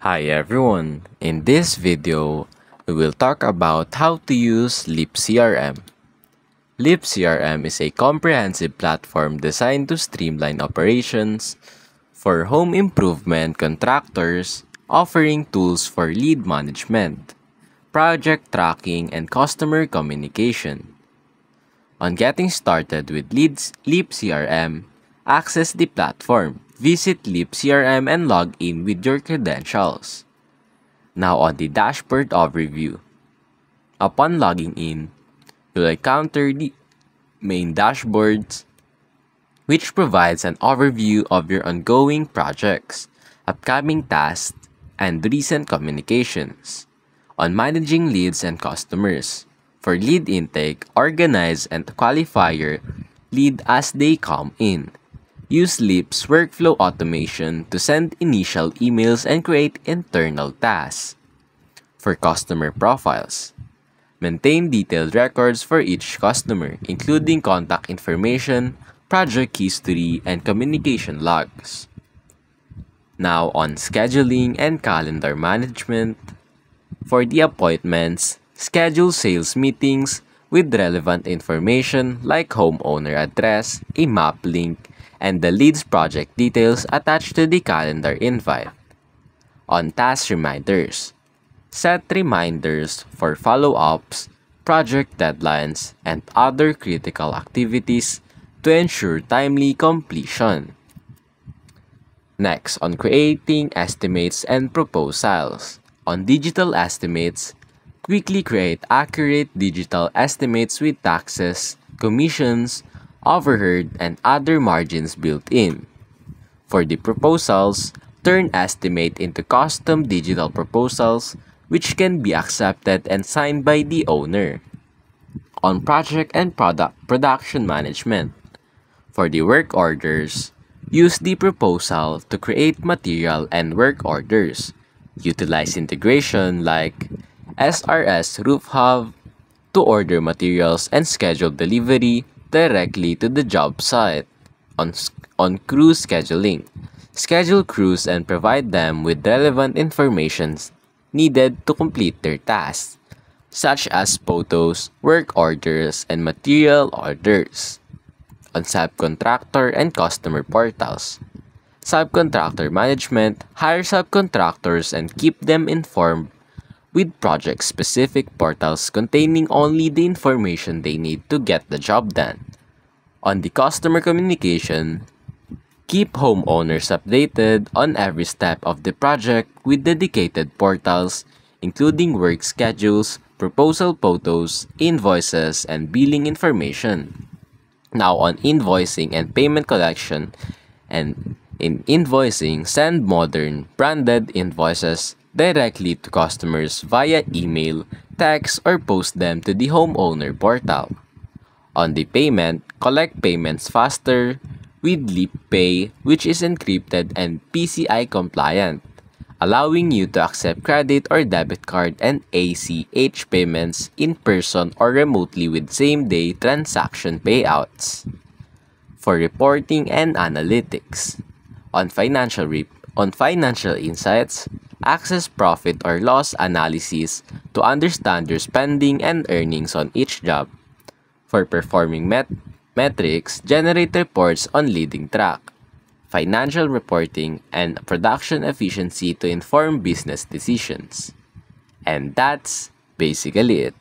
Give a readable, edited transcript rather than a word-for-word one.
Hi everyone! In this video, we will talk about how to use Leap CRM. Leap CRM is a comprehensive platform designed to streamline operations for home improvement contractors, offering tools for lead management, project tracking, and customer communication. On getting started with Leap CRM, access the platform, visit Leap CRM and log in with your credentials. Now on the dashboard overview. Upon logging in, you'll encounter the main dashboards, which provides an overview of your ongoing projects, upcoming tasks, and recent communications. On managing leads and customers. For lead intake, organize and qualify your lead as they come in. Use Leap's workflow automation to send initial emails and create internal tasks. For customer profiles, maintain detailed records for each customer, including contact information, project history, and communication logs. Now on scheduling and calendar management. For the appointments, schedule sales meetings with relevant information like homeowner address, a map link, and the lead's project details attached to the calendar invite. On task reminders, set reminders for follow-ups, project deadlines, and other critical activities to ensure timely completion. Next, on creating estimates and proposals. On digital estimates, quickly create accurate digital estimates with taxes, commissions, overhead, and other margins built in. For the proposals, turn estimate into custom digital proposals which can be accepted and signed by the owner. On project and production management. For the work orders, use the proposal to create material and work orders. Utilize integration like SRS Roof Hub to order materials and schedule delivery directly to the job site. On crew scheduling, schedule crews and provide them with relevant information needed to complete their tasks, such as photos, work orders, and material orders. On subcontractor and customer portals. Subcontractor management, hire subcontractors and keep them informed with project-specific portals containing only the information they need to get the job done. On the customer communication, keep homeowners updated on every step of the project with dedicated portals, including work schedules, proposal photos, invoices, and billing information. Now on invoicing and payment collection, and in invoicing, send modern, branded invoices directly to customers via email, text, or post them to the homeowner portal. On the payment, collect payments faster with Leap Pay, which is encrypted and PCI compliant, allowing you to accept credit or debit card and ACH payments in person or remotely with same-day transaction payouts. For reporting and analytics. On financial insights, access profit or loss analysis to understand your spending and earnings on each job. For performing metrics, generate reports on leading track, financial reporting, and production efficiency to inform business decisions. And that's basically it.